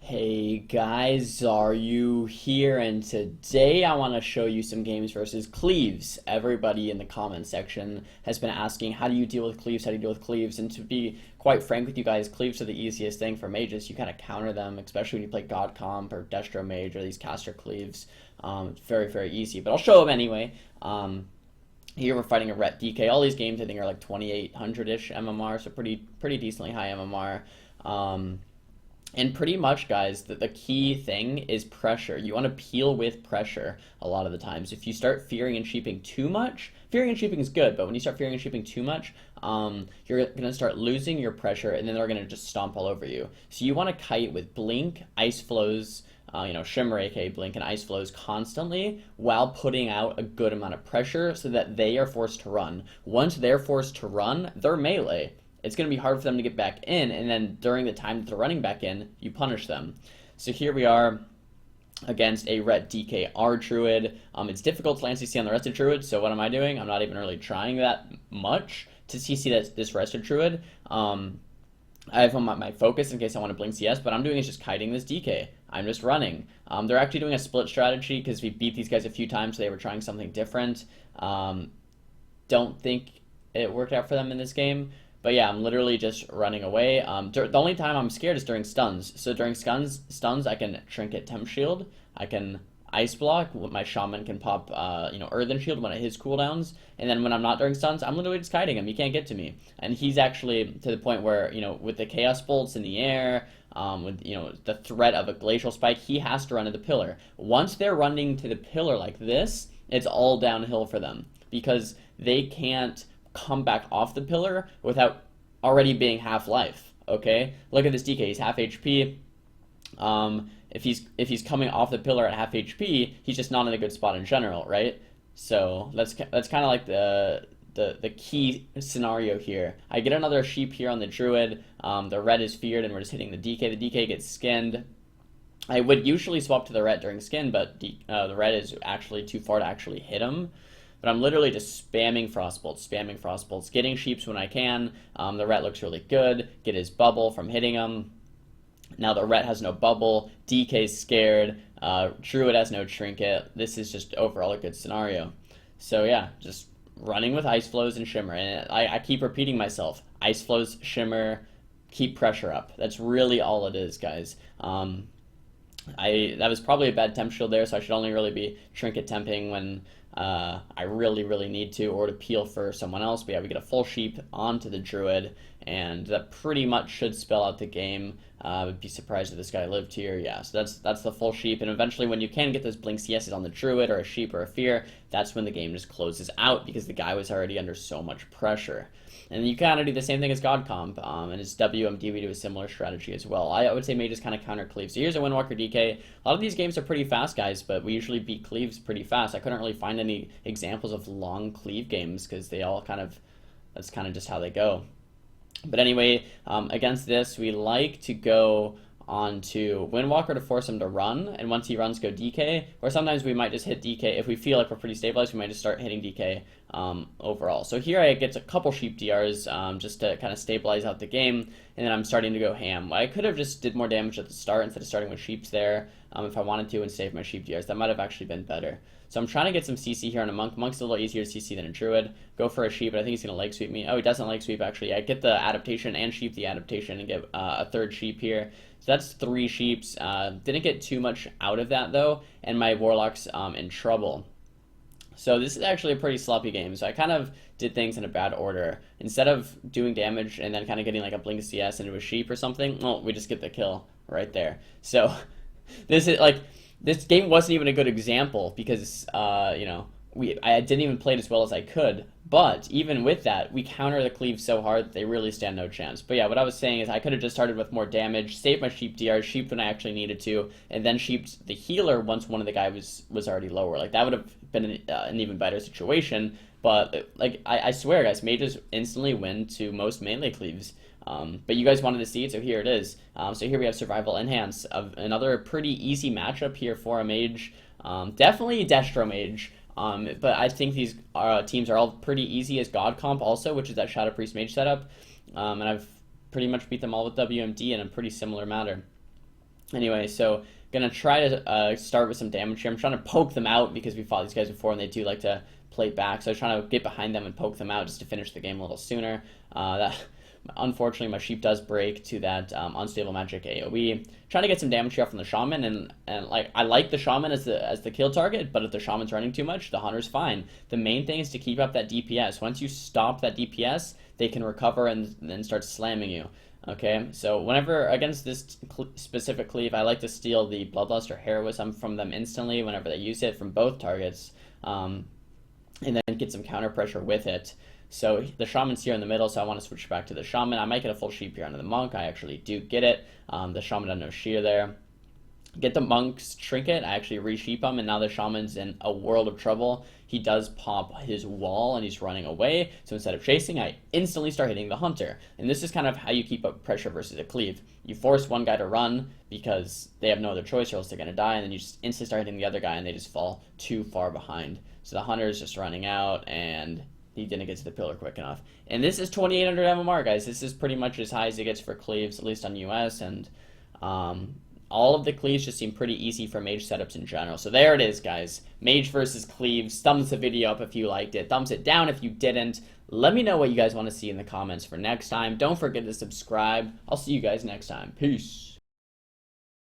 Hey guys, Xaryu here, and today I want to show you some games versus cleaves. Everybody in the comment section has been asking, how do you deal with cleaves, how do you deal with cleaves? And to be quite frank with you guys, cleaves are the easiest thing for mages. You kind of counter them, especially when you play God Comp or Destro Mage or these caster cleaves. It's very, very easy, but I'll show them anyway. Here we're fighting a Ret DK. All these games I think are like 2800-ish MMR, so pretty decently high MMR. And pretty much, guys, the key thing is pressure. You want to peel with pressure a lot of the times. If you start fearing and sheeping too much, fearing and sheeping is good, but when you start fearing and sheeping too much, you're going to start losing your pressure, and then they're going to just stomp all over you. So you want to kite with Blink, Ice Flows, Shimmer, aka Blink, and Ice Flows constantly while putting out a good amount of pressure so that they are forced to run. Once they're forced to run, they're melee. It's going to be hard for them to get back in, and then during the time that they're running back in, you punish them. So here we are against a Ret DK R Druid. It's difficult to land CC on the rested Druid, so what am I doing? I'm not even really trying that much to CC this rested Druid. I have on my focus in case I want to blink CS, but I'm doing is just kiting this DK. I'm just running. They're actually doing a split strategy because we beat these guys a few times, so they were trying something different. Don't think it worked out for them in this game. But yeah, I'm literally just running away. The only time I'm scared is during stuns. So during stuns, I can Trinket Temp Shield. I can Ice Block. My Shaman can pop, Earthen Shield when it hits cooldowns. And then when I'm not during stuns, I'm literally just kiting him. He can't get to me. And he's actually to the point where, with the Chaos Bolts in the air, with, the threat of a Glacial Spike, he has to run to the pillar. Once they're running to the pillar like this, it's all downhill for them. Because they can't come back off the pillar without already being half life. Okay, look at this DK. He's half HP. If he's coming off the pillar at half HP, he's just not in a good spot in general, right? So that's kind of like the key scenario here. I get another sheep here on the Druid. The Ret is feared, and we're just hitting the DK. The DK gets skinned. I would usually swap to the Ret during skin, but the Ret is actually too far to actually hit him. But I'm literally just spamming Frostbolts, getting sheeps when I can. The Ret looks really good. Get his bubble from hitting him. Now the Ret has no bubble. DK's scared. Druid has no trinket. This is just overall a good scenario. So yeah, just running with Ice Flows and Shimmer. And I keep repeating myself. Ice Flows, Shimmer, keep pressure up. That's really all it is, guys. That was probably a bad temp shield there, so I should only really be trinket temping when I really need to, or to peel for someone else. But yeah, we get a full sheep onto the Druid, and that pretty much should spell out the game. I would be surprised if this guy lived here. Yeah, so that's the full sheep, and eventually when you can get those blink CSs on the Druid or a sheep or a fear, that's when the game just closes out because the guy was already under so much pressure. And you kind of do the same thing as God Comp, and as WMD we do a similar strategy as well. I would say mages kind of counter cleaves. So here's a Windwalker DK. A lot of these games are pretty fast, guys, but we usually beat cleaves pretty fast. I couldn't really find any examples of long cleave games because they all that's kind of just how they go. But anyway, against this, we like to go on to Windwalker to force him to run, and once he runs, go DK, or sometimes we might just hit DK. If we feel like we're pretty stabilized, we might just start hitting DK overall. So here I get a couple sheep DRs just to kind of stabilize out the game, and then I'm starting to go ham. I could have just did more damage at the start instead of starting with sheeps there if I wanted to and save my sheep DRs. That might have actually been better. So I'm trying to get some CC here on a Monk. Monk's a little easier to CC than a Druid. Go for a sheep, but I think he's going to leg sweep me. Oh, he doesn't leg sweep, actually. I get the adaptation and sheep the adaptation and get a third sheep here. So that's 3 sheeps. Didn't get too much out of that, though, and my Warlock's in trouble. So this is actually a pretty sloppy game. So I kind of did things in a bad order. Instead of doing damage and then kind of getting like a blink CS into a sheep or something, well, we just get the kill right there. So this is like... This game wasn't even a good example because, I didn't even play it as well as I could. But even with that, we counter the cleave so hard that they really stand no chance. But yeah, what I was saying is I could have just started with more damage, saved my sheep DR, sheeped when I actually needed to, and then sheeped the healer once one of the guys was already lower. Like, that would have been an even better situation. But, like, I swear, guys, mages instantly win to most melee cleaves. But you guys wanted to see it, so here it is. So here we have Survival Enhance, of another pretty easy matchup here for a mage. Definitely Destro Mage, but I think these teams are all pretty easy as God Comp also, which is that Shadow Priest Mage setup. And I've pretty much beat them all with WMD in a pretty similar manner. Anyway, so gonna try to start with some damage here. I'm trying to poke them out because we fought these guys before and they do like to play back. So I was trying to get behind them and poke them out just to finish the game a little sooner. That unfortunately my sheep does break to that unstable magic AoE. Trying to get some damage here from the shaman, and like I like the shaman as the kill target, but if the shaman's running too much, the hunter's fine. The main thing is to keep up that DPS. Once you stop that DPS, they can recover and then start slamming you. Okay, so whenever against this specific cleave, I like to steal the Bloodlust or Heroism from them instantly whenever they use it from both targets, and then get some counter pressure with it. So the Shaman's here in the middle, so I want to switch back to the Shaman. I might get a full sheep here onto the Monk. I actually do get it. The Shaman doesn't know Shear there. Get the Monk's Trinket. I actually re-sheep him, and now the Shaman's in a world of trouble. He does pop his wall, and he's running away. So instead of chasing, I instantly start hitting the Hunter. And this is kind of how you keep up pressure versus a cleave. You force one guy to run because they have no other choice or else they're going to die, and then you just instantly start hitting the other guy, and they just fall too far behind. So the Hunter is just running out, and he didn't get to the pillar quick enough. And this is 2800 MMR, guys. This is pretty much as high as it gets for cleaves, at least on US, and all of the cleaves just seem pretty easy for mage setups in general. So there it is, guys. Mage versus cleaves. Thumbs the video up if you liked it. Thumbs it down if you didn't. Let me know what you guys want to see in the comments for next time. Don't forget to subscribe. I'll see you guys next time. Peace.